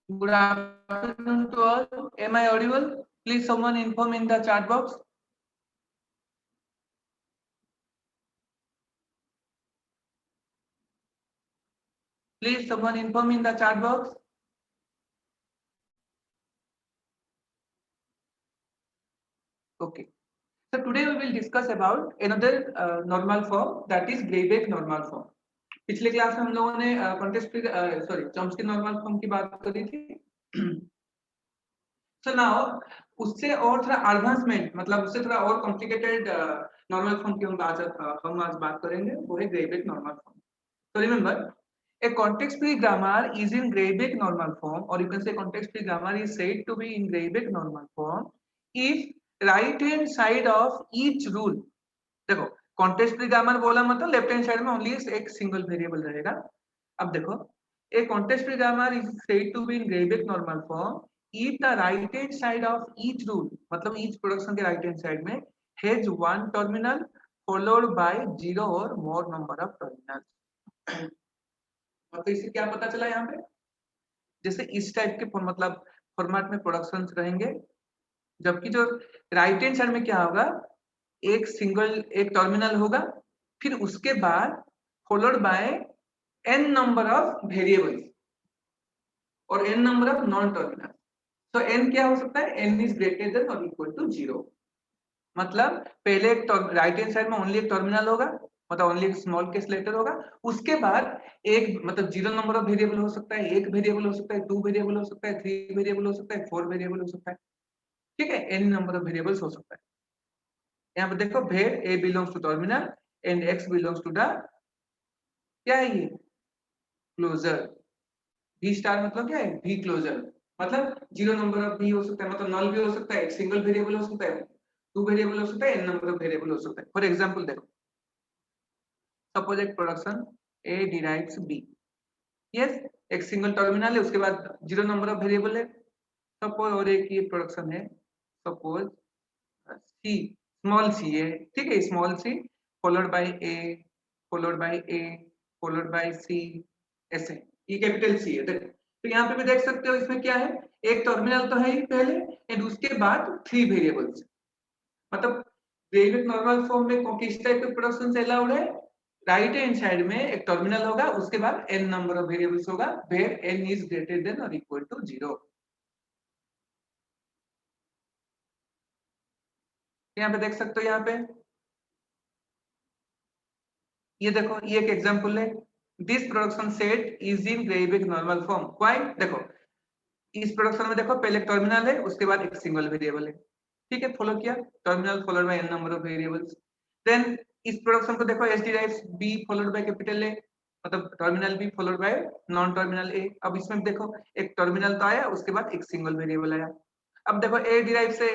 Good afternoon to all. Am I audible? Please someone inform in the chat box. Please someone inform in the chat box. Okay. So today we will discuss about another normal form, that is Greybach normal form. पिछले class में हम लोगों ने context sorry Chomsky normal form की बात करी थी. So now उससे और थोड़ा एडवांसमेंट, मतलब उससे थोड़ा और कॉम्प्लिकेटेड नॉर्मल फॉर्म की हम आज बात करेंगे, वो है Greibach normal form. So remember, a context-free grammar is in Greybach normal form, or you can say context-free grammar is said to be in Greybach normal form if right-hand side of each rule. देखो, context-free grammar बोला मतलब left-hand side में only एक single variable रहेगा. अब देखो, a context-free grammar is said to be in Greybach normal form if the right-hand side of each rule, मतलब each production के right-hand side में has one terminal followed by zero or more number of terminals. तो इससे क्या पता चला यहाँ पे, जैसे इस टाइप के मतलब फॉर्मेट में प्रोडक्शंस रहेंगे, जबकि जो राइट हैंड साइड में क्या होगा, एक टर्मिनल होगा, फिर उसके बाद followed by n number of variables और n number of non terminal. तो n क्या हो सकता है, n इज ग्रेटर देन और इक्वल टू 0. मतलब पहले एक राइट हैंड साइड में ओनली एक टर्मिनल होगा, मतलब ओनली एक स्मॉल केस लेटर होगा, उसके बाद एक मतलब 0 नंबर ऑफ वेरिएबल हो सकता है, एक वेरिएबल हो सकता है, 2 वेरिएबल हो सकता है, 3 वेरिएबल हो सकता है, 4 वेरिएबल हो सकता है. ठीक है, n नंबर ऑफ वेरिएबल्स हो सकता है. यहाँ पे देखो, where a belongs to terminal and x belongs to the, क्या है ये, क्लोजर. v स्टार मतलब क्या है, v क्लोजर. मतलब 0 नंबर ऑफ v हो सकता है, मतलब नल भी हो सकता है, एक सिंगल वेरिएबल हो सकता है, 2 वेरिएबल हो सकता है, n नंबर ऑफ वेरिएबल हो सकता है. फॉर एग्जांपल देखो, सपोज एक production a derives b. Yes, एक सिंगल टर्मिनल है, उसके बाद 0 नंबर ऑफ वेरिएबल है. सपोज और एक ये प्रोडक्शन है, सपोज c, स्मॉल c है. ठीक है, small c followed by a followed by a followed by c, ऐसे. ये कैपिटल c है. तो यहाँ पे भी देख सकते हो, इसमें क्या है, एक टर्मिनल तो है ही पहले, एंड उसके बाद 3 वेरिएबल्स. मतलब ग्रेबेक नॉर्मल फॉर्म में किस टाइप के प्रोडक्शन से अलाउड है, राइट हैंड साइड में एक टर्मिनल होगा, उसके बाद n नंबर ऑफ वेरिएबल्स होगा, where n is greater than और इक्वल टू 0. यहाँ पे देख सकते हो, यहाँ पे ये देखो, ये एक एग्जांपल है. This production set is in Greibach normal form. Why, देखो इस प्रोडक्शन में देखो, पहले टर्मिनल है, उसके बाद एक सिंगल वेरिएबल है. ठीक है, फॉलो किया, terminal followed by n number of variables. Then इस प्रोडक्शन को देखो, s derives b followed by capital a, मतलब terminal b followed by non terminal a. अब इसमें देखो, एक टर्मिनल तो आया, उसके बाद एक सिंगल वेरिएबल आया. अब देखो, a डिराइव से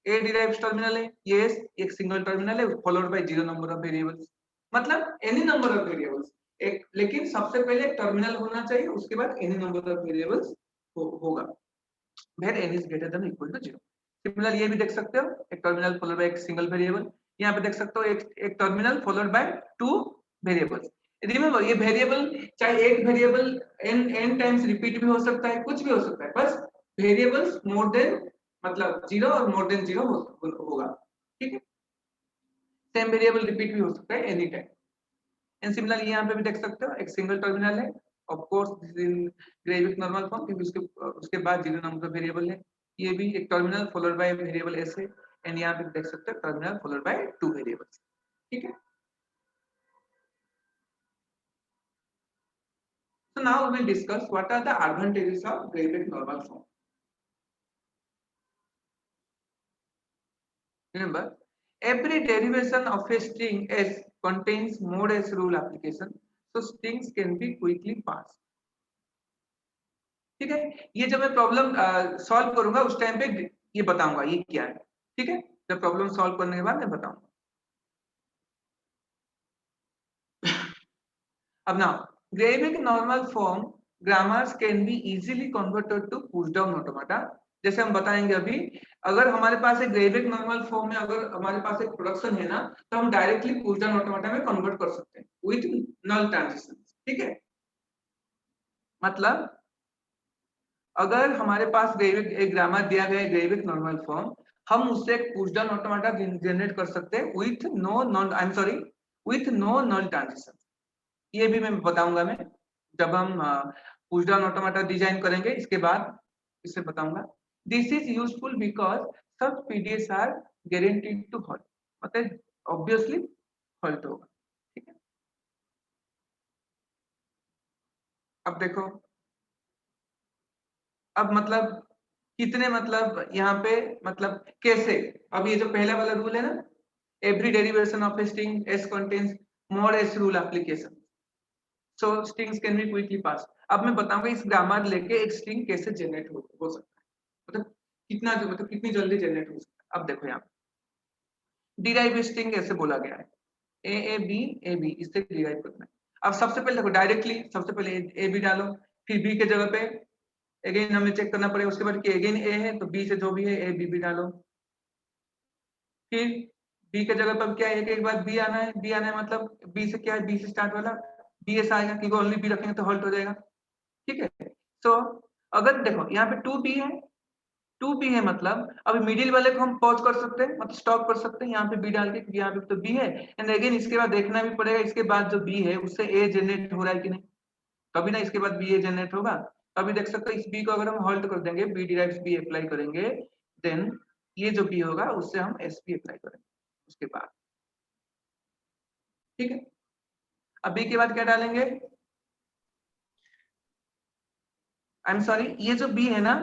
a डिराइव्स टर्मिनल है, ये एक सिंगल टर्मिनल है followed by 0 number of variables. मतलब एनी नंबर ऑफ वेरिएबल्स, एक, लेकिन सबसे पहले एक टर्मिनल होना चाहिए, उसके बाद एनी नंबर ऑफ वेरिएबल्स होगा, where n is greater than equal to 0. Similar ये भी देख सकते हो, एक टर्मिनल फॉलोड बाय एक सिंगल वेरिएबल. यहाँ पे देख सकते हो, एक terminal followed by 2 variables. Remember, ये वेरिएबल चाहे एक वेरिएबल n टाइम्स रिपीट भी हो सकता है, कुछ भी हो सकता है, बस वेरिएबल्स मोर देन, मतलब 0 और मोर देन 0 होगा. ठीक है, सेम वेरिएबल रिपीट भी हो सकता है एनी टाइम. एंड सिमिलर यहाँ पे भी देख सकते हो, एक सिंगल टर्मिनल है, of course this is in Greibach normal form, क्योंकि उसके बाद 0 नंबर का वेरिएबल है. ये भी एक टर्मिनल फॉलोड बाय वेरिएबल ऐसे, एंड यहाँ पे देख सकते हो टर्मिनल फॉलोड बाय 2 वेरिएबल्स. ठीक है, so now we will discuss what are the advantages of Greybach normal form. Remember, every derivation of a string s contains mode s rule application, so strings can be quickly passed. ठीक है, ये जब मैं problem solve करूंगा उस time पे ये बताऊंगा ये क्या है. ठीक है, जब प्रॉब्लम सॉल्व करने के बाद मैं बताऊंगा. अब ना, Greybach normal form grammars can be easily converted to push down automata. जैसे हम बताएंगे अभी, अगर हमारे पास एक Greybach normal फॉर्म में अगर हमारे पास एक प्रोडक्शन है ना, तो हम डायरेक्टली पुश डाउन ऑटोमेटा में कन्वर्ट कर सकते हैं विथ नल ट्रांजिशन. ठीक है, मतलब अगर हमारे पास एक ग्रामर दिया गया है ग्रेविक नॉर्मल फॉर्म, हम उससे एक पुश डाउन ऑटोमेटा जनरेट कर सकते हैं with no non I am sorry with no non transition. ये भी मैं बताऊंगा मैं जब हम पुश डाउन ऑटोमेटा डिजाइन करेंगे, इसके बाद इससे बताऊंगा। This is useful because sub PDS are guaranteed to halt, मतलब ऑब्वियसली हॉल्ट होगा। ठीक है, अब देखो, अब मतलब कितने मतलब यहाँ पे मतलब कैसे, अब ये जो पहला वाला रूल है ना, every derivation of a string S contains more S rule application, so strings can be quickly pass. अब मैं बताऊंगा इस ग्रामर लेके एक स्ट्रिंग कैसे जनरेट हो सकता है, मतलब कितना मतलब कितनी जल्दी जनरेट हो सकता है। अब देखो यहाँ डिराइव स्ट्रिंग ऐसे बोला गया है, ए बी इससे डिराइव करना है। अब सबसे पहले देखो डायरेक्टली सबसे पहले ए बी डालो, फिर बी के जगह पे अगेन हमें चेक करना पड़ेगा, उसके बाद कि अगेन ए है तो बी से जो भी है ए बी भी डालो, फिर बी के जगह पर क्या है कि एक बार बी आना है, बी आना है मतलब बी से क्या है, बी से स्टार्ट वाला बी ऐसा आएगा क्योंकि ओनली बी रखेंगे तो हॉल्ट हो जाएगा। ठीक है, तो अगर देखो यहाँ पे टू बी है, टू बी है मतलब अभी मिडिल वाले को हम पॉज कर सकते हैं, मतलब स्टॉप कर सकते हैं यहाँ पे बी डाल के, क्योंकि यहाँ पे तो बी है। एंड अगेन इसके बाद देखना भी पड़ेगा इसके बाद जो बी है उससे ए जनरेट हो रहा है कि नहीं, कभी ना इसके बाद बी ए जनरेट होगा। अभी देख सकते हो इस बी को अगर हम हॉल्ट कर देंगे, बी डिराइव्स बी अप्लाई करेंगे, देन ये जो बी होगा उससे हम एस बी अप्लाई करेंगे उसके बाद। ठीक है, अब बी के बाद क्या डालेंगे, आई एम सॉरी ये जो बी है ना,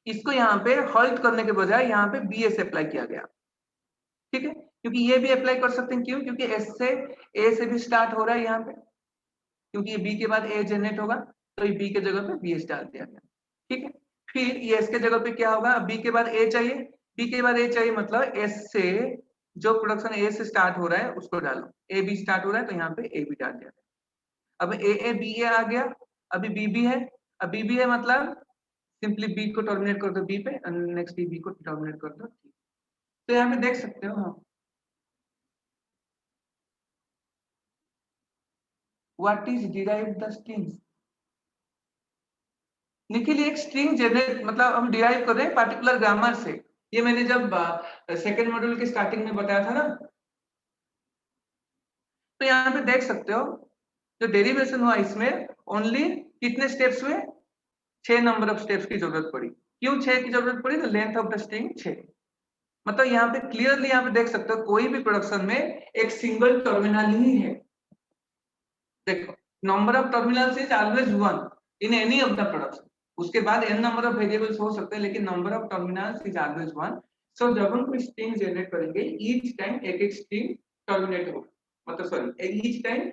इसको यहाँ पे हॉल्ट करने के बजाय यहाँ पे बी एस अप्लाई किया गया। ठीक है, क्योंकि ये भी अप्लाई कर सकते हैं, क्यों, क्योंकि एस से ए से भी स्टार्ट हो रहा है यहाँ पे, क्योंकि ये बी के बाद ए जनरेट होगा तो ये बी के जगह पे बी एस डाल दिया गया। ठीक है, फिर ये एस के जगह पे क्या होगा, बी के बाद ए चाहिए, बी के बाद ए चाहिए मतलब एस से जो प्रोडक्शन ए से स्टार्ट हो रहा है उसको डालो, ए बी स्टार्ट हो रहा है तो यहाँ पे ए बी डाल दिया। अब ए बी ए आ गया, अभी बी बी है, अब बी बी है मतलब सिंपली बी को टर्मिनेट कर दो बी पे, नेक्स्ट बी को टर्मिनेट कर दो। तो यहाँ पे देख सकते हो हम what is derive the strings. Nikhil एक स्ट्रिंग जनरेट मतलब हम डिराइव कर रहे हैं पार्टिकुलर ग्रामर से, ये मैंने जब सेकेंड मॉड्यूल के स्टार्टिंग में बताया था ना। तो यहाँ पे देख सकते हो जो डेरिवेशन हुआ इसमें ओनली कितने स्टेप्स हुए, 6 नंबर ऑफ स्टेप्स की जरूरत पड़ी। क्यों 6 की जरूरत पड़ी, तो लेंथ ऑफ द स्ट्रिंग 6, मतलब यहाँ पे क्लियरली यहाँ पे देख सकते हो कोई भी प्रोडक्शन में एक सिंगल टर्मिनल ही है। देखो number of terminals is always 1 in any of the production, उसके बाद n नंबर ऑफ वेरिएबल्स हो सकते हैं लेकिन number of terminals is always 1। सो जब हम कोई स्ट्रिंग जनरेट करेंगे ईच टाइम एक एक स्ट्रिंग टर्मिनेट होगा, मतलब सॉरी ईच टाइम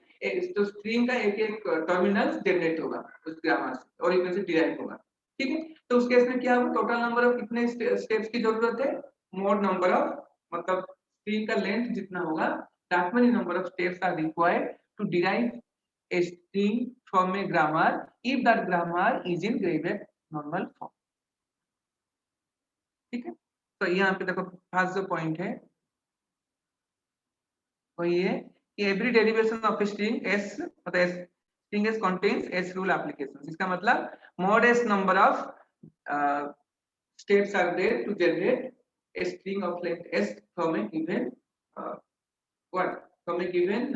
तो स्ट्रिंग का एक एक टर्मिनल जनरेट होगा उस ग्रामर से और इधर से डिराइव होगा। ठीक है, तो उस केस में क्या होगा, टोटल नंबर ऑफ कितने स्टेप्स की जरूरत है, मोर नंबर ऑफ मतलब स्ट्रिंग का लेंथ जितना होगा that many number of steps are required to derive a string from a grammar if that grammar is in graded normal form। ठीक है, तो यहाँ पे देखो फर्स्ट जो पॉइंट है वो ये कि every derivation of a string S मतलब string S contains S rule application, इसका मतलब more S number of steps are there to generate a string of length s from a given what from a given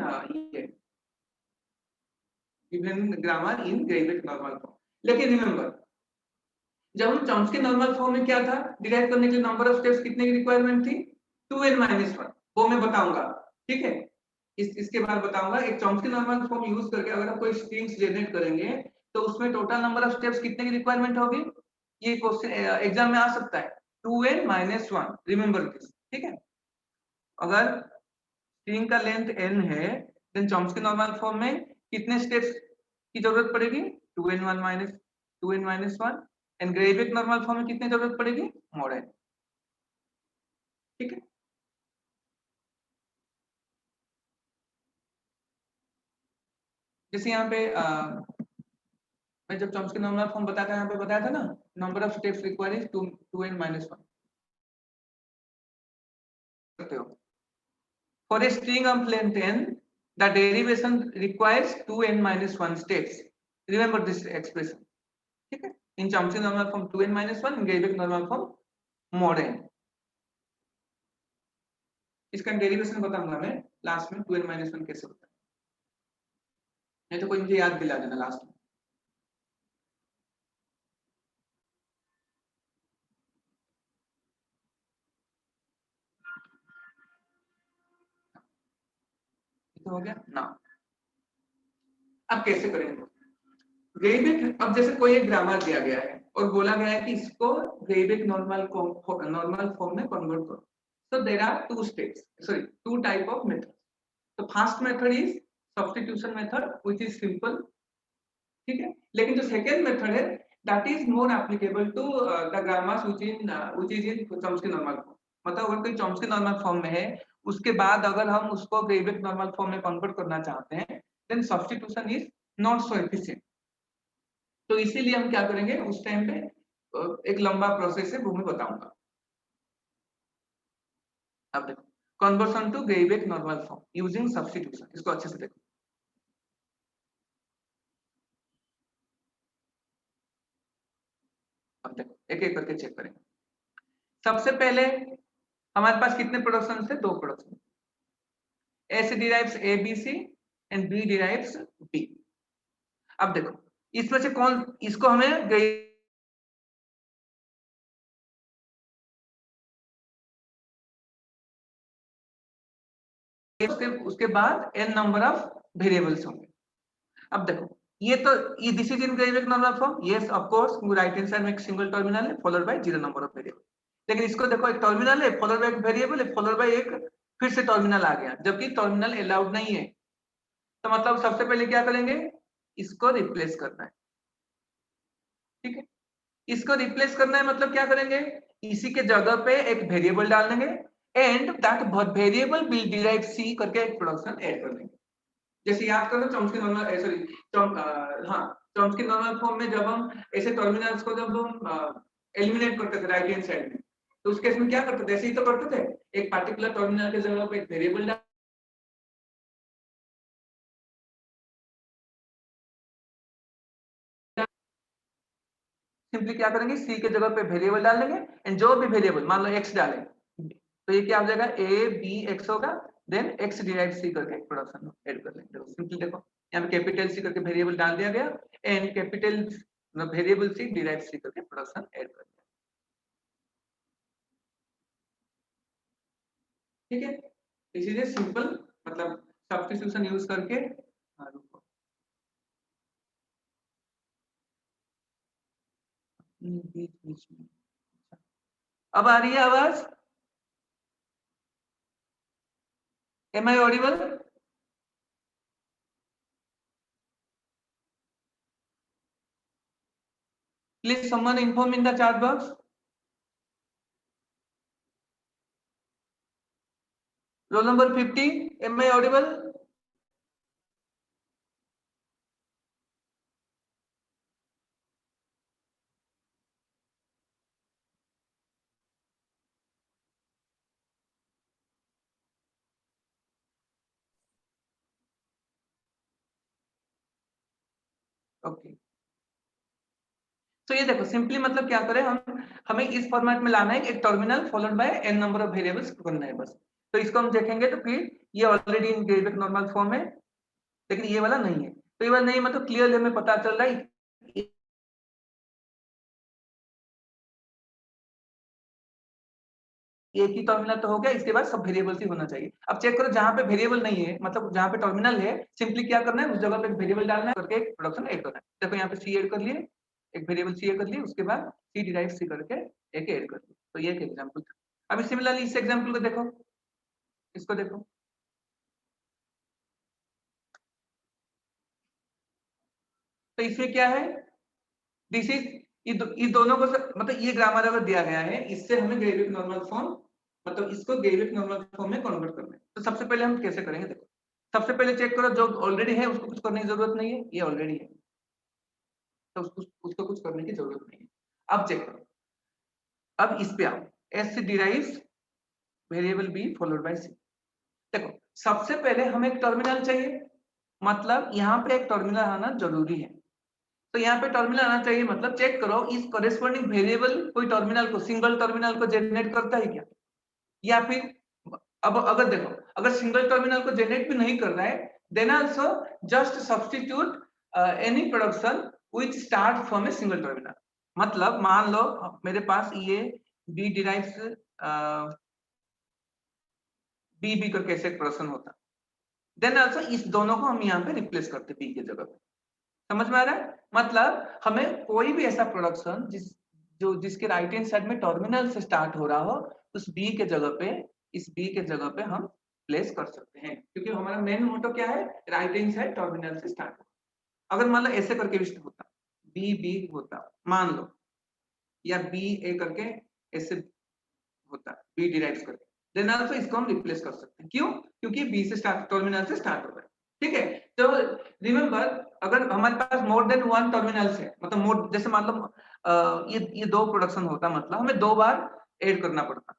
given grammar in graded normal form। लेकिन remember जब हम Chomsky normal form में क्या था, derive करने के लिए number of steps कितने की रिक्वायरमेंट थी, 2n-1, वो मैं बताऊंगा। ठीक है, इसके बाद बताऊंगा एक चॉम्स्की नॉर्मल फॉर्म यूज करके अगर हम कोई स्ट्रिंग्स जनरेट करेंगे तो उसमें टोटल नंबर ऑफ स्टेप्स कितने की रिक्वायरमेंट होगी, ये क्वेश्चन एग्जाम में आ सकता है, 2n-1, रिमेंबर दिस। ठीक है, अगर स्ट्रिंग का लेंथ n है देन चॉम्स्की नॉर्मल फॉर्म में कितने स्टेप्स की जरूरत पड़ेगी, 2n-1 and Gravik normal form में कितनी जरूरत पड़ेगी, मोर n। ठीक है, जैसे यहाँ पे मैं जब चॉम्स्की नॉर्मल फॉर्म बताया था, यहाँ पे बताया था ना number of steps required is 2n-1 करते हो for a string of length n the derivation requires 2n-1 steps, remember this expression. ठीक है, in Chomsky normal form 2n-1, in Greibach normal form mod n। इसका derivation बताऊंगा मैं last में 2n-1 कैसे होता है, नहीं तो कोई मुझे याद दिला देना लास्ट में। तो हो गया ना। अब कैसे करेंगे ग्रेविक? अब जैसे कोई एक ग्रामर दिया गया है और बोला गया है कि इसको ग्रेविक नॉर्मल फॉर्म में कन्वर्ट करो, so there are two type of methods. The first method is substitution method which is simple, ठीक है, लेकिन जो सेकंड मेथड है that is more applicable to the grammars which is in Chomsky normal form। मतलब अगर कोई Chomsky normal form में है उसके बाद अगर हम उसको ग्रेविक नॉर्मल फॉर्म में कन्वर्ट करना चाहते हैं then substitution is not so efficient। तो इसीलिए हम क्या करेंगे उस टाइम पे एक लंबा प्रोसेस है वो मैं बताऊंगा। अब देखो conversion to Greibach normal form using substitution, इसको अच्छे से देखो। अब देखो एक एक करके चेक करेंगे। सबसे पहले हमारे पास कितने प्रोडक्शन थे? दो production, S derives A B C and B derives B। अब देखो इसमें से कौन, इसको हमें उसके बाद n नंबर ऑफ वेरिएबल्स होंगे। अब देखो ये this is in Greibach normal form, yes of course, right hand side में एक सिंगल टर्मिनल है followed by zero number of variable. लेकिन इसको देखो एक टर्मिनल है फॉलोड बाय एक वेरिएबल है फॉलोड बाय एक फिर से टर्मिनल आ गया, जबकि टर्मिनल अलाउड नहीं है। तो मतलब सबसे पहले क्या करेंगे, इसको रिप्लेस करना है, ठीक है। इसको रिप्लेस करना है मतलब क्या करेंगे, इसी के जगह पे एक वेरिएबल डाल देंगे and that variable will derive C करके एक प्रोडक्शन ऐड कर देंगे। जैसे याद करो Chomsky normal Chomsky normal form में जब हम ऐसे टर्मिनल्स को जब हम एलिमिनेट करते थे राइट हैंड साइड में, तो उस केस में क्या करते थे, ऐसे ही तो करते थे, एक पार्टिकुलर टर्मिनल के जगह पे एक वेरिएबल डाल सिंपली क्या करेंगे सी के जगह पे वेरिएबल डाल देंगे एंड जो भी वेरिएबल मान लो एक्स डालें तो ये क्या हो जाएगा ए बी एक्स होगा, देन एक्स डिराइव सी करके प्रोडक्शन ऐड कर लेंगे। सिंपली देखो यहाँ पे कैपिटल सी करके वेरिएबल डाल दिया गया and capital variable C derive C करके प्रोडक्शन ऐड कर दिया, ठीक है। इसीलिए सिंपल मतलब सब्स्टिट्यूशन यूज करके। हाँ, रुको बीच बीच में अब आ रही है आवाज? Am I audible? Please someone inform in the chat box. Roll number 50, am I audible? Okay, तो ये देखो सिंपली मतलब क्या करें हम, हमें इस फॉर्मेट में लाना है एक terminal followed by n number of variables करना है बस। तो इसको हम देखेंगे तो फिर ये already in Greibach normal form है लेकिन ये वाला नहीं है, तो ये वाला नहीं मतलब क्लियरली हमें पता चल रहा है एक ही टर्मिनल तो हो गया, इसके बाद सब वेरिएबल्स ही होना चाहिए। अब चेक करो जहां पे वेरिएबल नहीं है मतलब जहां पे टर्मिनल है सिंपली क्या करना है उस जगह पे एक वेरिएबल डालना है करके एक प्रोडक्शन ऐड करना है। देखो यहाँ पे सी ऐड कर लिए, एक वेरिएबल सी ऐड कर लिए, उसके बाद सी डिराइव सी करके एक ऐड कर दिया। तो ये एक एग्जांपल था। अभी सिमिलरली इस एग्जांपल को देखो, इसको देखो, तो इसमें क्या है, दिस इज ये दोनों को मतलब ये ग्रामर अगर दिया गया है इससे हमें ग्रेविक नॉर्मल फॉर्म मतलब इसको ग्रेविक नॉर्मल फॉर्म में कन्वर्ट करना है। तो सबसे पहले हम कैसे करेंगे देखो, सबसे पहले चेक करो जो ऑलरेडी है उसको कुछ करने की जरूरत नहीं है, ये ऑलरेडी है तो उसको कुछ करने की जरूरत नहीं है। अब चेक करो, अब इस पे आओ, S derives variable B followed by C. देखो सबसे पहले हमें एक टर्मिनल चाहिए, मतलब यहाँ पे एक टर्मिनल आना जरूरी है। तो यहाँ पे टर्मिनल आना चाहिए, मतलब चेक करो इस कॉरेस्पॉन्डिंग वेरिएबल कोई टर्मिनल को, सिंगल टर्मिनल को जनरेट करता है क्या, या फिर अब अगर देखो अगर सिंगल टर्मिनल को जनरेट भी नहीं कर रहा है, then also just substitute any production which start from a single terminal. मतलब मान लो मेरे पास ये बी डिराइव्स बी करके ऐसे प्रोडक्शन होता, देन आल्सो इस दोनों को हम यहाँ पे रिप्लेस करते बी के जगह पे। समझ में आ रहा है? मतलब हमें कोई भी ऐसा प्रोडक्शन जिसके राइट हैंड साइड में टर्मिनल से स्टार्ट हो रहा हो, उस बी के जगह पे, इस बी के जगह पे हम प्लेस कर सकते हैं, क्योंकि हमारा मेन मोटो क्या है, राइट हैंड साइड टर्मिनल से स्टार्ट हो। अगर मान लो ऐसे करके भी होता, बी बी होता मान लो, या बी ए करके ऐसे होता, बी डिराइव्स करके, देन आल्सो इसको हम रिप्लेस कर सकते हैं। क्यों? क्योंकि बी से स्टार्ट, टर्मिनल से स्टार्ट हो रहा है। ठीक है, तो रिमेंबर अगर हमारे पास मोर देन वन टर्मिनल्स है, मतलब मोर, जैसे मान लो ये दो प्रोडक्शन होता, मतलब हमें दो बार ऐड करना पड़ता।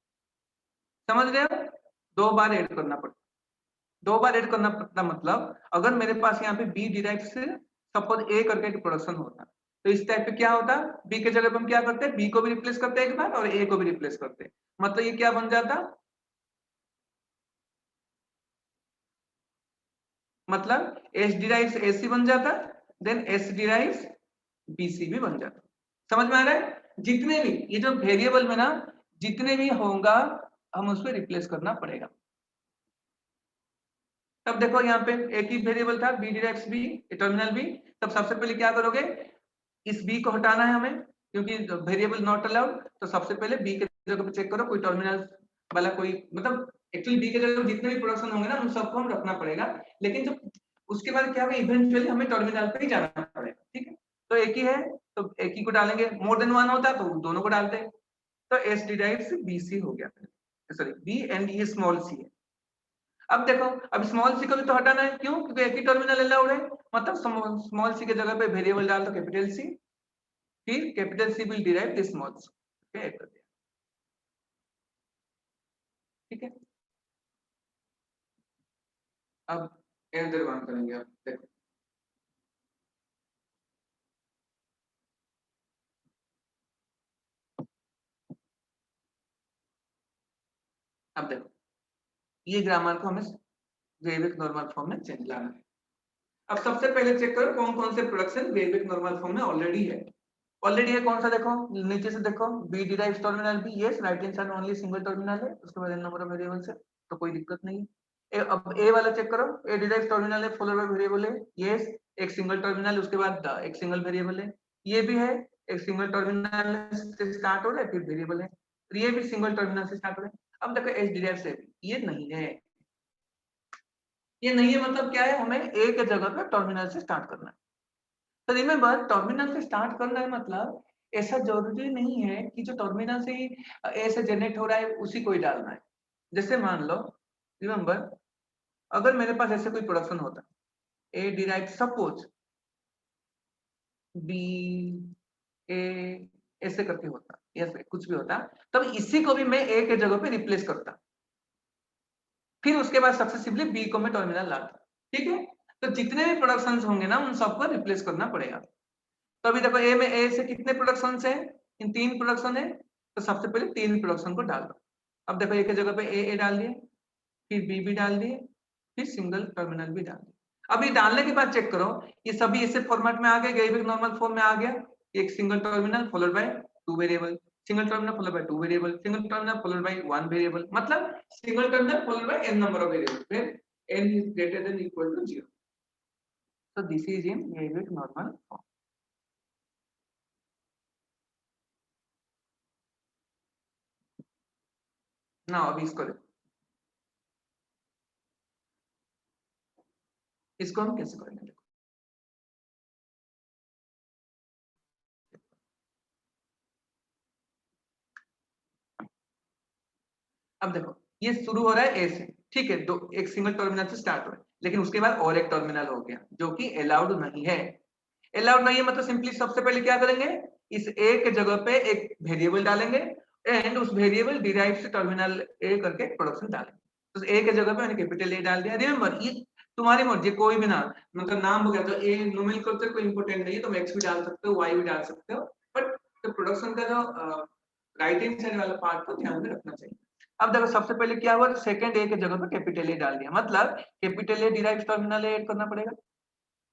समझ रहे हो? दो बार ऐड करना पड़ता, दो बार ऐड करना पड़ता, मतलब अगर मेरे पास यहाँ पे बी डिराइव से सपोज ए करके एक प्रोडक्शन होता, तो इस टाइप पे क्या होता, बी के जगह पे हम क्या करते हैं, बी को भी रिप्लेस करते हैं एक बार और ए को भी रिप्लेस करते हैं। मतलब ये क्या बन जाता, मतलब एस डिराइव्स एसी बन जाता, देन एस डिराइव्स बीसी भी बन जाता। समझ में आ रहा है? जितने भी ये जो वेरिएबल में ना जितने भी होगा हम उस पर रिप्लेस करना पड़ेगा। तब देखो यहाँ पे एक ही वेरिएबल था B derives B, terminal B, तब सबसे पहले क्या करोगे, इस बी को हटाना है हमें, क्योंकि वेरिएबल नॉट अलाउड। तो सबसे पहले बी के जगह पे चेक करो कोई टर्मिनल वाला कोई, मतलब एक्चुअली बी के जगह जितने भी प्रोडक्शन होंगे ना उन सबको हम रखना पड़ेगा, लेकिन जब उसके बाद क्या होगा, इवेंचुअली हमें टर्मिनल पे ही जाना पड़ेगा। ठीक है, तो एक ही है तो एक ही को डालेंगे, मोर देन वन होता तो दोनों को डालते हैं। तो एस डिराइव से बीसी हो गया, सॉरी बी एंड ये स्मॉल सी है। अब देखो अब स्मॉल सी को भी तो हटाना है, क्यों? क्योंकि एक ही टर्मिनल अलाउड है, मतलब स्मॉल सी के जगह पे वेरिएबल डाल दो कैपिटल सी, फिर capital C will derive this small C. ठीक है, अब एंटर वन करेंगे। अब देखो अब देखो ये ग्रामर को हमें वेविक नॉर्मल फॉर्म में चेंज लाना है। अब सबसे पहले चेक करो कौन कौन से प्रोडक्शन वेविक नॉर्मल फॉर्म में ऑलरेडी है। ऑलरेडी है कौन सा, देखो नीचे से देखो, B derives terminal B, yes right hand side only single terminal है, उसके बाद नंबर ऑफ वेरिएबल्स है तो कोई दिक्कत नहीं है। अब ए वाला चेक करो, ए डिराइव्स टर्मिनल है फॉलोड बाय वेरिएबल है, यस एक सिंगल टर्मिनल उसके बाद एक सिंगल वेरिएबल है, ये भी है एक सिंगल टर्मिनल से स्टार्ट हो रहा है फिर वेरिएबल है, ये भी सिंगल टर्मिनल से स्टार्ट हो रहा है। अब देखो एस डिराइव्स है, ये नहीं है, ये नहीं है मतलब क्या है, हमें ए के जगह पे टर्मिनल से स्टार्ट करना है। तो रिमेंबर टर्मिनल से स्टार्ट करना है, मतलब ऐसा जरूरी नहीं है कि जो टर्मिनल से ही ए से जनरेट हो रहा है उसी को ही डालना है। जैसे मान लो रिमेंबर अगर मेरे पास ऐसे कोई प्रोडक्शन होता, ए डिराइव सपोज बी ए ऐसे करके होता, ऐसे कुछ भी होता, तब इसी को भी मैं ए के जगह पे रिप्लेस करता, फिर उसके बाद सक्सेसिवली बी को मैं टर्मिनल लाता। ठीक है, तो जितने भी प्रोडक्शंस होंगे ना उन सबको रिप्लेस करना पड़ेगा। तो अभी देखो ए में ए से कितने प्रोडक्शन है, इन तीन प्रोडक्शन है, तो सबसे पहले तीन प्रोडक्शन को डाल दो। अब देखो ए की जगह पे ए डाल दिए, फिर बी भी डाल दिए, फिर सिंगल टर्मिनल भी डाल दिए। अभी डालने के बाद चेक करो ये सभी ऐसे फॉर्मेट में आ गए, गैबिक नॉर्मल फॉर्म में आ गया, एक single terminal followed by two variable, single terminal followed by two variable, single terminal followed by one variable, मतलब single terminal followed by n number of variable, फिर n is greater than equal to 0. So this is in Greibach normal form. ना अभी इसको हम कैसे करेंगे, देखो अब देखो ये शुरू हो रहा है ए से, ठीक है, दो एक सिंगल टर्मिनल से स्टार्ट हो रहा है, लेकिन उसके बाद और एक टर्मिनल हो गया जो कि अलाउड नहीं है। अलाउड नहीं है मतलब सिंपली सबसे पहले क्या करेंगे, इस ए के जगह पे एक वेरिएबल डालेंगे एंड उस वेरिएबल डिराइव से टर्मिनल ए करके प्रोडक्शन डालेंगे। तो ए के जगह पे मैंने कैपिटल ए डाल दिया। रिमेंबर ये तुम्हारी मर्जी, कोई भी नाम, मतलब नाम हो गया तो ए नोमेनक्लेचर कोई इंपॉर्टेंट नहीं है, तुम एक्स भी डाल सकते हो, वाई भी डाल सकते हो, बट तो प्रोडक्शन का जो राइट हैंड साइड वाला पार्ट को ध्यान में रखना चाहिए। अब देखो सबसे पहले क्या हुआ, सेकंड ए की जगह पे कैपिटल ए डाल दिया, मतलब capital A derives terminal A add करना पड़ेगा,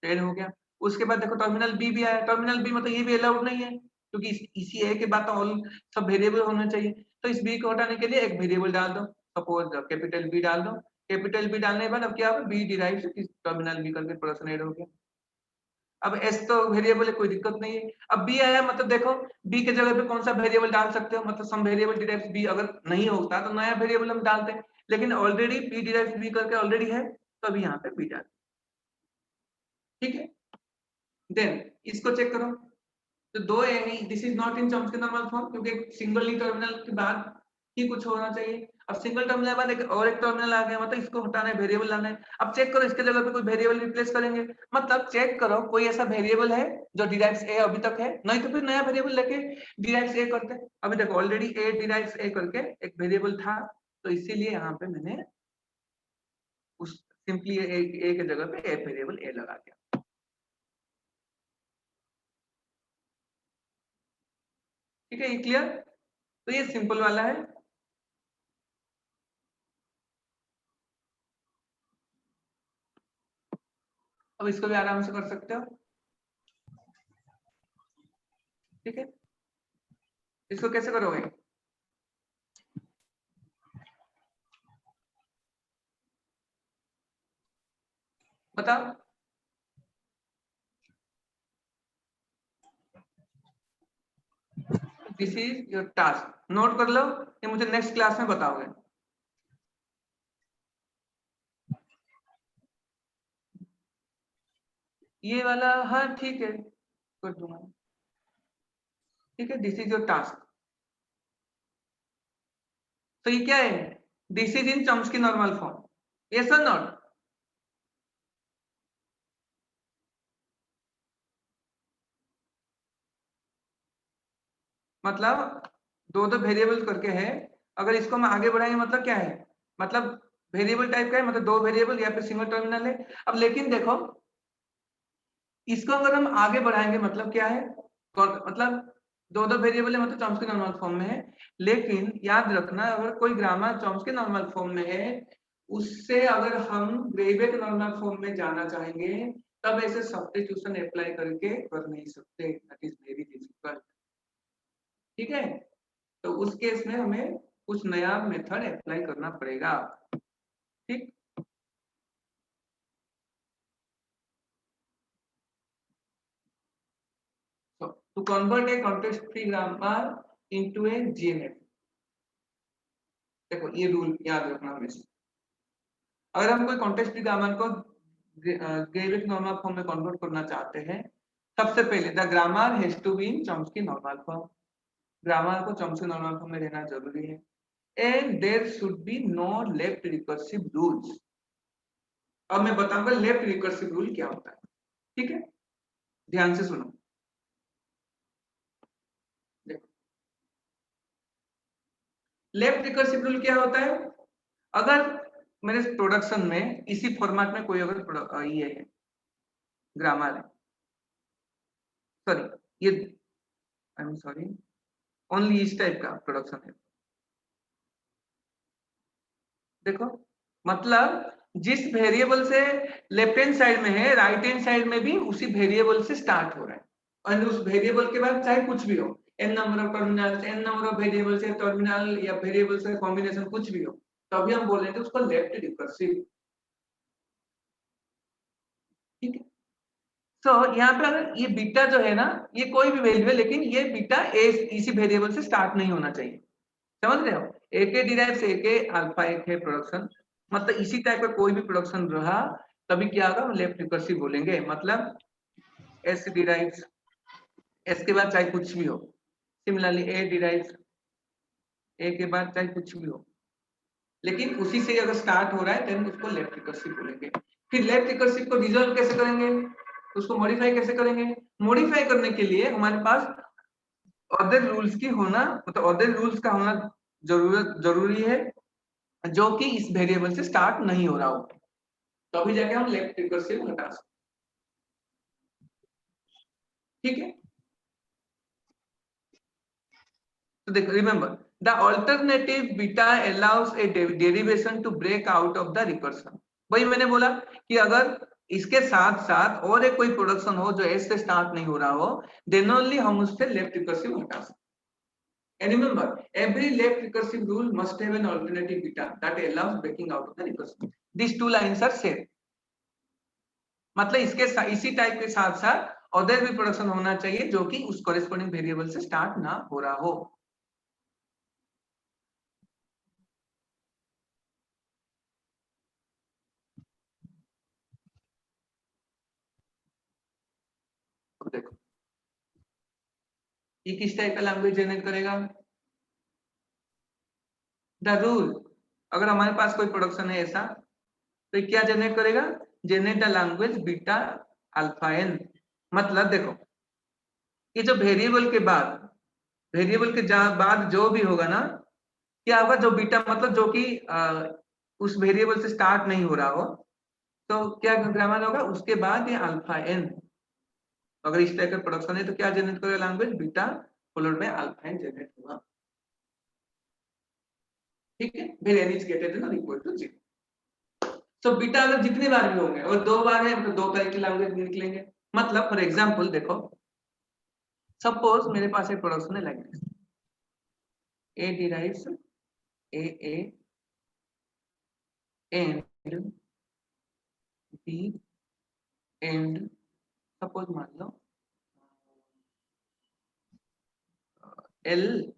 ऐड हो गया। उसके बाद देखो टर्मिनल बी भी आया, टर्मिनल बी मतलब ये भी अलाउड नहीं है, क्योंकि इसी ए के बाद तो ऑल सब वेरिएबल होना चाहिए, तो इस बी को हटाने के लिए एक वेरिएबल डाल दो, सपोज कैपिटल बी डाल दो। कैपिटल बी डालने के बाद अब क्या होगा, बी डिराइव्स टर्मिनल बी करके प्रोडक्शन ऐड हो गया। अब एस तो वेरिएबल है, कोई दिक्कत नहीं है। अब बी आया, मतलब देखो बी के जगह पे कौन सा वेरिएबल डाल सकते हो, मतलब सम वेरिएबल डिराइव्स बी, अगर नहीं होता तो नया वेरिएबल हम डालते हैं, लेकिन ऑलरेडी बी डिराइव्स बी करके ऑलरेडी है, तो अभी यहाँ पे बी डाल, ठीक है। देन इसको चेक करो, तो दो this is not in Chomsky normal form, क्योंकि सिंगल ही टर्मिनल के बाद ही कुछ होना चाहिए। अब सिंगल टर्मिनल के बाद एक और एक टर्मिनल आ गया, मतलब इसको हटाना है, वेरिएबल लाना है। अब चेक करो इसके जगह पे कोई वेरिएबल रिप्लेस करेंगे, मतलब चेक करो कोई ऐसा वेरिएबल है जो डिराइव्स ए अभी तक है, नहीं तो फिर नया वेरिएबल लेके डिराइव्स ए करते हैं। अभी देखो ऑलरेडी ए डिराइव्स ए करके एक वेरिएबल था, तो इसीलिए यहाँ पे मैंने उस सिंपली ए के जगह पे ए वेरिएबल ए लगा दिया। ठीक है, ये क्लियर? तो ये सिंपल वाला है। अब इसको भी आराम से कर सकते हो, ठीक है। इसको कैसे करोगे, बताओ। This is your task, note कर लो, ये मुझे नेक्स्ट क्लास में बताओगे। ये वाला हाँ ठीक है, कर दूंगा, ठीक है। दिस इज योर टास्क, तो ये क्या है, this is in Chomsky normal form, yes और नॉट? मतलब दो दो वेरिएबल करके है, अगर इसको हम आगे बढ़ाएंगे मतलब क्या है, मतलब वेरिएबल टाइप का है, मतलब दो वेरिएबल या फिर सिंगल टर्मिनल है। अब लेकिन देखो इसको अगर हम आगे बढ़ाएंगे मतलब क्या है, मतलब दो दो वेरिएबल है, मतलब चॉम्स्की नॉर्मल फॉर्म में है। लेकिन याद रखना अगर कोई ग्रामर चॉम्स्की नॉर्मल फॉर्म में है, उससे अगर हम ग्रेवेक नॉर्मल फॉर्म में जाना चाहेंगे, तब ऐसे सब्स्टिट्यूशन अप्लाई करके कर नहीं सकते, दैट इज वेरी डिफिकल्ट, ठीक है। तो उस केस में हमें कुछ नया मेथड अप्लाई करना पड़ेगा, ठीक। So to convert a context free grammar into a GNF, देखो ये रूल याद रखना हमेशा, अगर हम कोई कॉन्टेक्स्ट फ्री ग्रामर को ग्रेविक नॉर्मल फॉर्म में कन्वर्ट करना चाहते हैं, सबसे पहले the grammar has to be in Chomsky normal form, grammar को चॉम्स्की नॉर्मल फॉर्म में रहना जरूरी है, and there should be no left recursive rules. अब मैं बताऊंगा लेफ्ट रिकर्सिव रूल क्या होता है, ठीक है, ध्यान से सुनो। लेफ्ट रिकर्सिव रूल क्या होता है, अगर मेरे प्रोडक्शन में इसी फॉर्मेट में कोई अगर ये है ग्रामर है, सॉरी ये आई एम सॉरी ओनली इस टाइप का प्रोडक्शन है, देखो मतलब जिस वेरिएबल से लेफ्ट हैंड साइड में है, राइट हैंड साइड में भी उसी वेरिएबल से स्टार्ट हो रहा है, और उस वेरिएबल के बाद चाहे कुछ भी हो, n number of terminals, n number of variables या टर्मिनल या वेरिएबल्स का कॉम्बिनेशन कुछ भी हो, तभी हम बोलेंगे उसको लेफ्ट रिकर्सिव, ठीक है। तो यहाँ पे अगर ये बीटा जो है ना, ये कोई भी वैल्यू है, लेकिन ये बीटा ए इसी वेरिएबल से स्टार्ट नहीं होना चाहिए, समझ रहे हो। ए के डिराइव्स ए के अल्फा एक है प्रोडक्शन, मतलब इसी टाइप का कोई भी प्रोडक्शन रहा तभी क्या होगा, लेफ्ट रिकर्सिव बोलेंगे, मतलब एस डिराइव्स एस के बाद चाहे कुछ भी हो, सिमिलरली ए डिराइव्स ए के बाद चाहे कुछ भी हो, लेकिन उसी से अगर स्टार्ट हो रहा है देन उसको लेफ्ट रिकर्सिव बोलेंगे। फिर लेफ्ट रिकर्सिव को रिजॉल्व कैसे करेंगे, उसको मॉडिफाई कैसे करेंगे, मॉडिफाई करने के लिए हमारे पास अदर रूल्स की होना, मतलब अदर रूल्स का होना जरूरी है, जो कि इस वेरिएबल से स्टार्ट नहीं हो रहा हो, तभी जाके हम लेफ्ट रिकर्सिव हटा सकते। ठीक है, तो देखो remember the alternative beta allows a derivation to break out of the recursion. वही मैंने बोला कि अगर इसके साथ साथ और एक कोई प्रोडक्शन हो जो एस से स्टार्ट नहीं हो रहा हो, देन ओनली हम उससे लेफ्ट रिकर्सिव हटा सकते। And remember, every left recursive rule must have an alternative beta that allows breaking out of the recursion. These two lines are same. मतलब इसके इसी टाइप के साथ साथ अदर भी प्रोडक्शन होना चाहिए जो कि उस कॉरेस्पॉन्डिंग वेरिएबल से स्टार्ट ना हो रहा हो। अब देखो ये किस टाइप का लैंग्वेज जनरेट करेगा। द रूल, अगर हमारे पास कोई प्रोडक्शन है ऐसा तो क्या जनरेट करेगा, generate the language beta alpha n. मतलब देखो ये जो वेरिएबल के बाद, वेरिएबल के बाद जो भी होगा ना, क्या होगा, जो बीटा मतलब जो कि उस वेरिएबल से स्टार्ट नहीं हो रहा हो, तो क्या ग्रामर होगा उसके बाद ये अल्फा एन। अगर इस टाइप का प्रोडक्शन है तो क्या जनरेट करेगा, language beta followed by alpha n generate होगा। ठीक है, फिर एन इज ग्रेटर देन और इक्वल टू 0। तो बीटा अगर जितनी बार भी होंगे और 2 बार है तो 2 तरह की लैंग्वेज निकलेंगे। मतलब फॉर एग्जांपल देखो, सपोज मेरे पास एक प्रोडक्शन है like this, A derives A and B and suppose मान लो एल,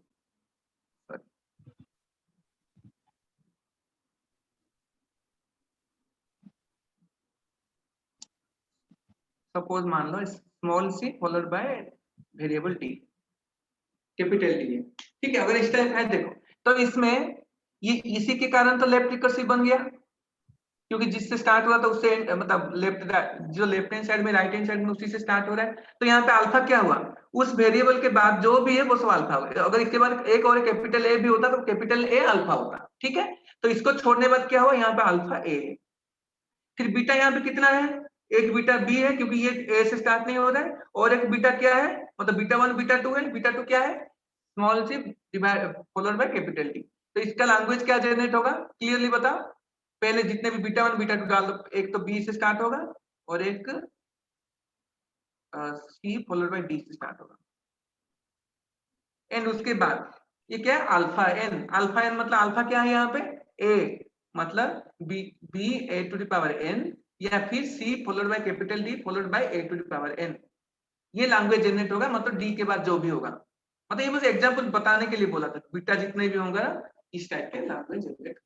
सपोज मान लो small C followed by variable T, capital T है। ठीक है, अगर इस टाइप है देखो तो इसमें ये इसी के कारण तो लेफ्ट रिकर्सिव बन गया, क्योंकि जिससे स्टार्ट हुआ था उससे मतलब लेफ्ट, जो लेफ्ट हैंड साइड में राइट हैंड साइड में उसी से स्टार्ट हो रहा है। तो यहाँ पे अल्फा क्या हुआ, उस वेरिएबल के बाद जो भी है वो सब अल्फा होगा। अगर इसके बाद एक और कैपिटल ए भी होता तो कैपिटल ए अल्फा होता। ठीक है, तो इसको छोड़ने बाद क्या हुआ, यहाँ पे अल्फा ए है। फिर बीटा यहाँ पे कितना है, एक बीटा बी है क्योंकि ये ए से स्टार्ट नहीं हो रहा है, और एक बीटा क्या है, मतलब बीटा 1 बीटा 2 है। बीटा 2 क्या है, small C followed by capital T. तो इसका लैंग्वेज क्या जनरेट होगा, क्लियरली बताओ। पहले जितने भी बीटा 1 बीटा 2 डाल दो, एक तो बी से स्टार्ट होगा और एक सी फॉलोड बाय डी से स्टार्ट होगा। एंड उसके बाद ये क्या है, अल्फा एन। अल्फा एन मतलब अल्फा क्या है यहाँ पे, ए, मतलब B, B A to the power n, या फिर C followed by capital D followed by A to the power n. ये लैंग्वेज जनरेट होगा, मतलब डी के बाद जो भी होगा। मतलब ये बस एग्जांपल बताने के लिए बोला था, बीटा जितने भी होंगे इस टाइप के लैंग्वेज जनरेट।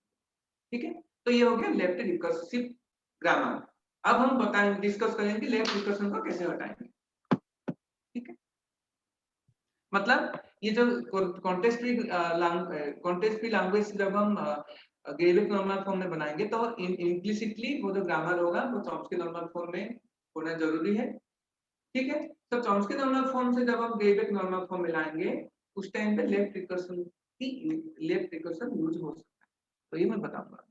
ठीक है, तो ये हो गया लेफ्ट रिकर्सिव ग्रामर। अब हम बताएंगे, डिस्कस करेंगे लेफ्ट रिकर्सन को कैसे हटाएंगे। ठीक है, मतलब ये जो कॉन्टेक्स्ट फ्री लैंग्वेज जब हम ग्रेविक नॉर्मल फॉर्म में बनाएंगे तो इम्प्लिसिटली वो जो ग्रामर होगा वो चॉम्स्की नॉर्मल फॉर्म में होना जरूरी है। ठीक है, तो चॉम्स्की नॉर्मल फॉर्म से जब हम ग्रेविक नॉर्मल फॉर्म में लाएंगे उस टाइम पे लेफ्ट रिकर्सन यूज हो सकता है। तो ये मैं बताऊंगा।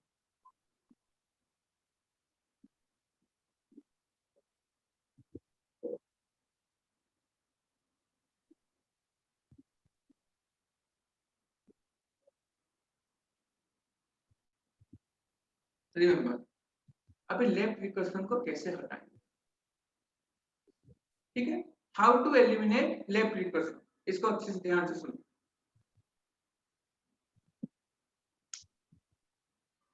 रिमेंबर, अभी लेफ्ट रिकर्सन को कैसे हटाएंगे। ठीक है, how to eliminate left recursion, इसको अच्छे से ध्यान से सुनो।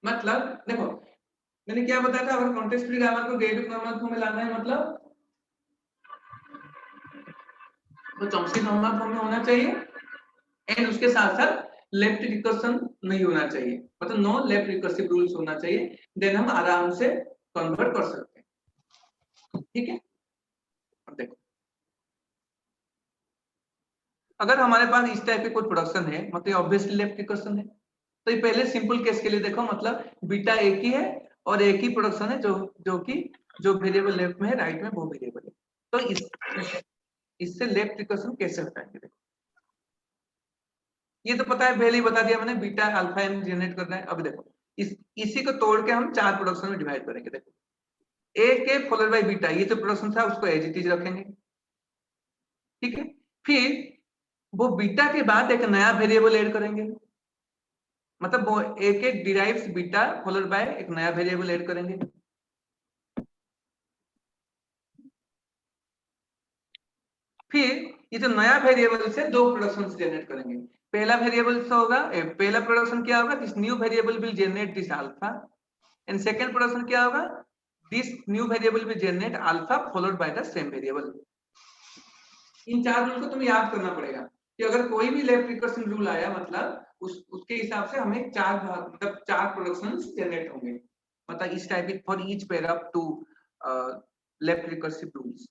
मतलब देखो मैंने क्या बताया था, अगर कॉन्टेक्स्ट फ्री ग्रामर को ग्रेविक नॉर्मल फॉर्म में लाना है मतलब तो चॉम्स्की नॉर्मल फॉर्म में होना चाहिए, एंड उसके साथ साथ लेफ्ट रिकर्सन नहीं होना चाहिए, मतलब नो लेफ्ट रिकर्सिव रूल्स होना चाहिए। देन हम आराम से कन्वर्ट कर सकते हैं। ठीक है, अब देखो अगर हमारे पास इस टाइप के कोई प्रोडक्शन है, मतलब ऑब्वियसली लेफ्ट रिकर्सन है। तो ये पहले सिंपल केस के लिए देखो, मतलब बीटा एक ही है और एक ही प्रोडक्शन है जो वेरिएबल लेफ्ट में है, राइट में वो वेरिएबल है। तो इससे लेफ्ट रिकर्सन कैसे हटाएंगे, देखो ये तो पता है, पहले ही बता दिया मैंने, बीटा अल्फा एन जनरेट करना है। अब देखो इसी को तोड़ के हम 4 प्रोडक्शन में डिवाइड करेंगे। देखो ए के फॉलोड बाय बीटा, ये जो प्रोडक्शन था उसको एज इट इज रखेंगे, ठीक है। फिर वो बीटा के बाद एक नया वेरिएबल ऐड करेंगे, मतलब वो ए K derives beta followed by एक नया वेरिएबल ऐड करेंगे। फिर ये जो नया वेरिएबल से दो प्रोडक्शन जनरेट करेंगे। पहला वेरिएबल होगा, पहला प्रोडक्शन क्या होगा, this new variable will generate this alpha, and second production क्या होगा, this new variable will generate alpha followed by the same variable. इन चार रूल को तुम्हें याद करना पड़ेगा कि अगर कोई भी लेफ्ट रिकर्सन रूल आया मतलब उसके हिसाब से हमें मतलब चार प्रोडक्शंस जनरेट होंगे, मतलब इस type for each pair of two left recursive rules.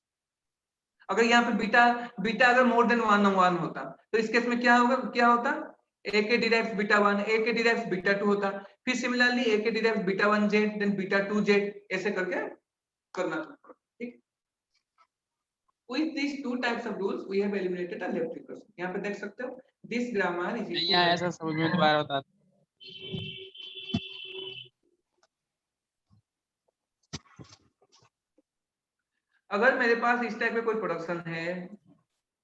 अगर यहाँ पे बीटा बीटा अगर मोर देन वन होता तो इस केस में क्या होगा, क्या होता, ए के डिराइव्स बीटा 1, ए के डिराइव्स बीटा 2 होता, फिर similarly A K derives beta 1 Z then beta 2 Z, ऐसे करके करना था, ठीक। With these two types of rules, we have eliminated a left recursion. यहाँ पे देख सकते हो, this grammar is नहीं equal आया ऐसा समझ में, दोबारा बता। अगर मेरे पास इस टाइप का कोई प्रोडक्शन है,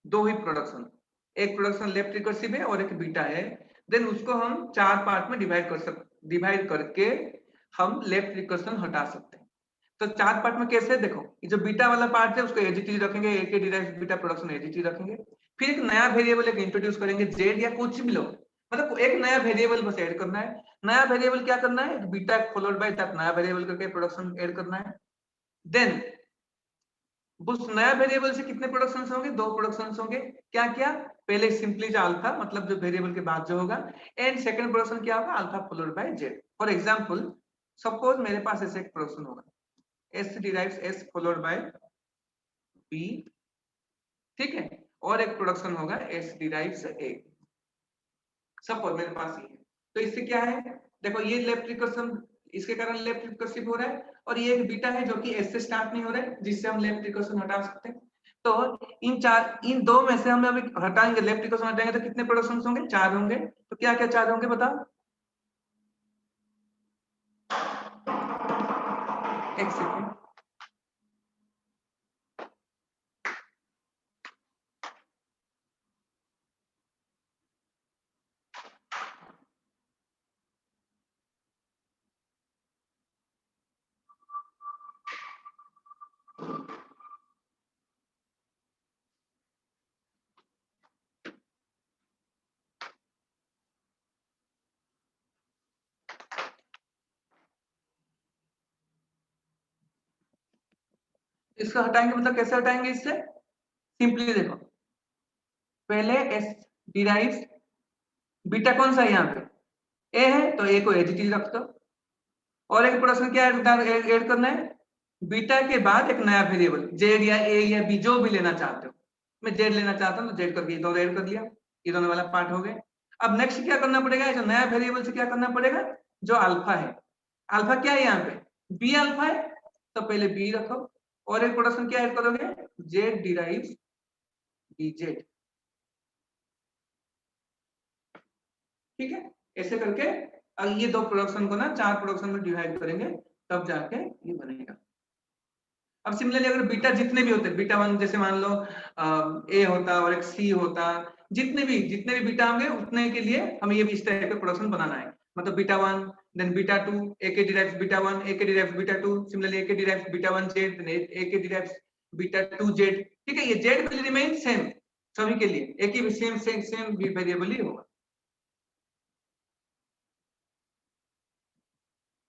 दो ही प्रोडक्शन, एक प्रोडक्शन लेफ्ट रिकर्सिव है और एक बीटा है, देन उसको हम चार पार्ट में डिवाइड करके हम लेफ्ट रिकर्सन हटा सकते हैं। तो चार पार्ट में कैसे, देखो ये जो बीटा वाला पार्ट है उसको एज इट इज रखेंगे, A K derived beta production as it is रखेंगे, फिर एक नया वेरिएबल एक इंट्रोड्यूस करेंगे जेड या कुछ भी लो, मतलब एक नया वेरिएबल बस ऐड करना है। नया वेरिएबल क्या करना है, बीटा फॉलोड बाय दैट नया वेरिएबल करके प्रोडक्शन ऐड करना है। देन उस नया वेरिएबल से कितने प्रोडक्शंस होंगे, दो प्रोडक्शंस होंगे। क्या क्या, पहले सिंपली जो अल्फा मतलब जो वेरिएबल के बाद जो होगा, एंड सेकंड प्रोडक्शन क्या होगा, alpha followed bye Z. For example suppose मेरे पास ऐसे एक प्रोडक्शन होगा, S derives S followed by B, ठीक है, और एक प्रोडक्शन होगा S derives A। सपोज मेरे पास ये है, तो इससे क्या है, देखो ये लेफ्ट रिकर्सिव, इसके कारण लेफ्ट रिकर्सिव हो रहा है, और ये एक बीटा है जो कि S से स्टार्ट नहीं हो रहा है, जिससे हम लेफ्ट रिकर्सिव हटा सकते हैं। तो इन दो में से हम अभी हटाएंगे, लेफ्ट रिकर्सिव हटाएंगे तो कितने प्रोडक्शन होंगे, चार होंगे। तो क्या क्या चार होंगे बताओ, एक सेकेंड, इसको हटाएंगे मतलब कैसे हटाएंगे, इससे सिंपली देखो, पहले S डिराइव्स बीटा कौन सा है यहाँ पे, ए है तो ए को एज इट इज रख दो, और एक प्रोडक्शन क्या ऐड करना है, बीटा के बाद एक नया वेरिएबल जेड या ए या बी जो भी लेना चाहते हो, मैं जेड लेना चाहता हूँ तो जेड करके दोनों ऐड कर लिया, ये दोनों वाला पार्ट हो गए। अब नेक्स्ट क्या करना पड़ेगा, जो नया वेरिएबल से क्या करना पड़ेगा, जो अल्फा है, अल्फा क्या है यहाँ पे, बी अल्फा है, तो पहले बी रखो, और एक प्रोडक्शन क्या ऐड करोगे, जेड डिराइव्स बी जेड, ठीक है। ऐसे करके अब ये दो प्रोडक्शन को ना चार प्रोडक्शन में डिवाइड करेंगे, तब जाके ये बनेगा। अब सिमिलरली अगर बीटा जितने भी होते हैं, बीटा 1 जैसे मान लो ए होता और एक सी होता, जितने भी बीटा होंगे उतने के लिए हमें ये इस टाइप का प्रोडक्शन बनाना है, मतलब beta 1 then beta 2, A K derives beta 1, A K derives beta 2, similarly A K derives beta 1 Z, then A K derives beta 2 Z, ठीक है। ये जेड विल रिमेन सेम सभी के लिए, एक ही सेम वेरिएबल ही होगा।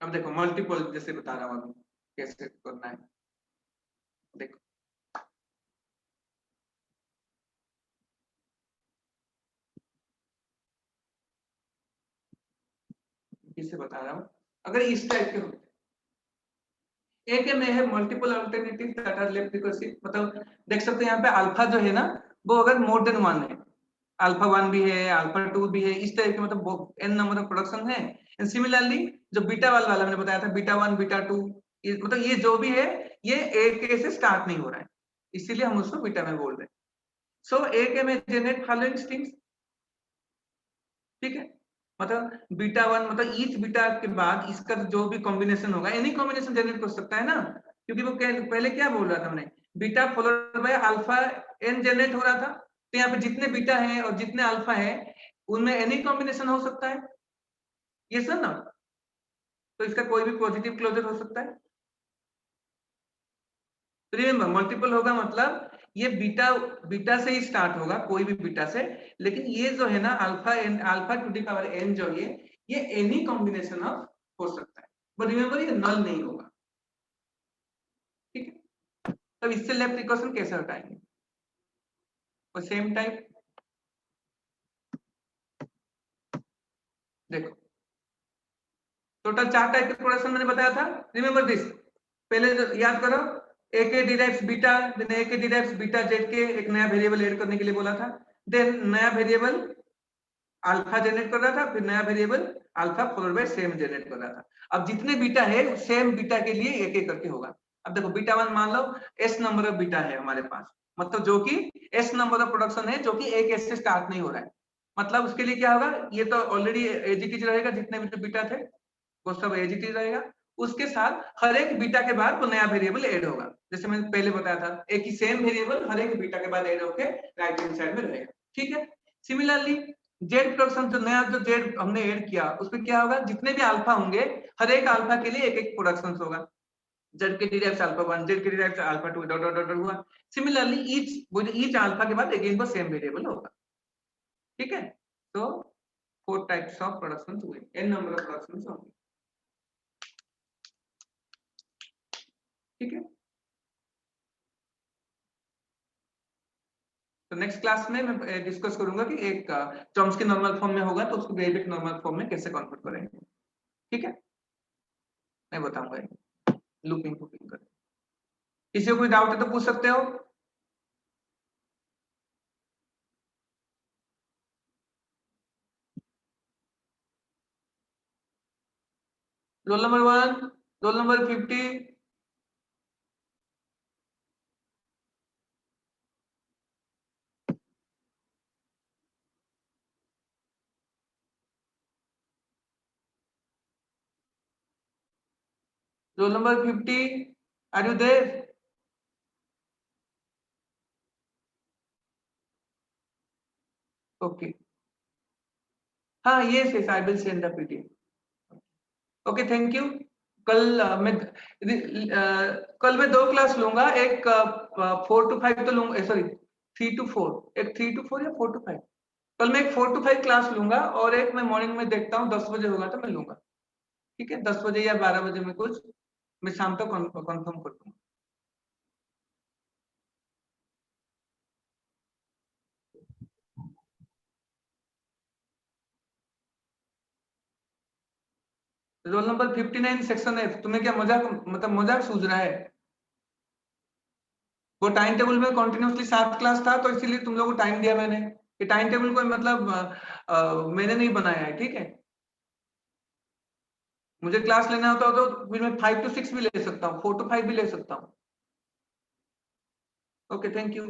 अब देखो मल्टीपल जैसे बता रहा हूँ कैसे करना है, देखो किससे बता रहा हूँ, अगर इस टाइप के होते, एक में है multiple alternative that are left recursive, मतलब देख सकते हैं यहाँ पे अल्फा जो है ना, वो अगर मोर देन वन है, अल्फा 1 भी है, अल्फा 2 भी है, इस तरह के मतलब एन नंबर ऑफ प्रोडक्शन है। एंड सिमिलरली जो बीटा वाला मैंने बताया था, बीटा 1 बीटा 2, मतलब ये जो भी है ये ए के से स्टार्ट नहीं हो रहा है, इसीलिए हम उसको बीटा में बोल रहे हैं। सो ए के में जनरेट फॉलोइंग स्ट्रिंग्स, ठीक है, मतलब बीटा 1 मतलब ईच बीटा के बाद इसका जो भी कॉम्बिनेशन होगा, एनी कॉम्बिनेशन जनरेट कर सकता है ना, क्योंकि वो पहले क्या बोल रहा था हमने, beta followed by alpha n generate हो रहा था। तो यहाँ पे जितने बीटा है और जितने अल्फा है उनमें एनी कॉम्बिनेशन हो सकता है, ये सर ना। तो इसका कोई भी पॉजिटिव क्लोजर हो सकता है। रिमेंबर मल्टीपल होगा मतलब ये बीटा बीटा से ही स्टार्ट होगा, कोई भी बीटा से, लेकिन ये जो है ना alpha n, alpha to the power n जो ये एनी कॉम्बिनेशन ऑफ हो सकता है, बट रिमेंबर ये नल नहीं होगा। ठीक है, तब इससे लेफ्ट इक्वेशन कैसे हटाएंगे, और सेम टाइप देखो टोटल 4 टाइप के प्रोडक्शन मैंने बताया था। रिमेंबर दिस, पहले याद करो, ए के डिराइव्स बीटा, देन ए के डिराइव्स बीटा जेड के एक नया वेरिएबल ऐड करने के लिए बोला था, देन नया वेरिएबल अल्फा जनरेट कर रहा था, फिर नया variable alpha followed bye same generate कर रहा था। अब जितने बीटा है सेम बीटा के लिए एक एक करके होगा। अब देखो बीटा 1 मान लो एस नंबर ऑफ बीटा है हमारे पास, मतलब जो कि एस नंबर ऑफ प्रोडक्शन है जो कि एक एस से स्टार्ट नहीं हो रहा है, मतलब उसके लिए क्या होगा, ये तो ऑलरेडी एज इट इज रहेगा, जितने भी बीटा थे वो सब एज इट इज रहेगा। उसके साथ हर एक बीटा के बाद वो नया वेरिएबल ऐड होगा, जैसे मैंने पहले बताया था, एक ही सेम वेरिएबल हर एक बीटा के बाद ऐड होके राइट हैंड साइड में रहेगा। ठीक है, सिमिलरली जेड प्रोडक्शन जो नया जो जेड हमने ऐड किया उसमें क्या होगा, जितने भी अल्फा होंगे हर एक अल्फा के लिए एक एक प्रोडक्शन होगा, जेड के डिराइव्स अल्फा 1, जेड के derives alpha 2 dot dot dot हुआ। सिमिलरली ईच अल्फा के बाद अगेन वो सेम वेरिएबल होगा। ठीक है, तो 4 टाइप्स ऑफ प्रोडक्शन हुए, n नंबर ऑफ प्रोडक्शन होंगे। ठीक है, तो नेक्स्ट क्लास में मैं डिस्कस करूंगा कि एक चॉम्स्की नॉर्मल फॉर्म में होगा तो उसको वेरिएबल नॉर्मल फॉर्म में कैसे कन्वर्ट करेंगे। ठीक है, मैं बताऊंगा लूपिंग फूपिंग कर। किसी को कोई डाउट है तो पूछ सकते हो। Roll number 1, roll number 50। Roll number 50, are you there? Okay, हाँ yes yes, I will send the PDF. Okay, thank you. कल कल मैं 2 क्लास लूंगा, एक 4 to 5 तो लूंगा, सॉरी 3 to 4, एक 3 to 4 या 4 to 5। कल मैं एक 4 to 5 क्लास लूंगा और एक मैं मॉर्निंग में देखता हूँ 10 बजे होगा तो मैं लूंगा। ठीक है, 10 बजे या 12 बजे में कुछ मैं शाम तक कंफर्म कर दूंगा। रोल नंबर 59 सेक्शन एफ, तुम्हें क्या मजाक, मतलब मजाक सूझ रहा है? वो टाइम टेबल में कंटिन्यूअसली 7 क्लास था तो इसीलिए तुम लोगों को टाइम दिया मैंने। ये टाइम टेबल को मतलब मैंने नहीं बनाया है। ठीक है, मुझे क्लास लेना होता तो फिर मैं 5 to 6 भी ले सकता हूँ, 4 to 5 भी ले सकता हूँ। Okay, thank you.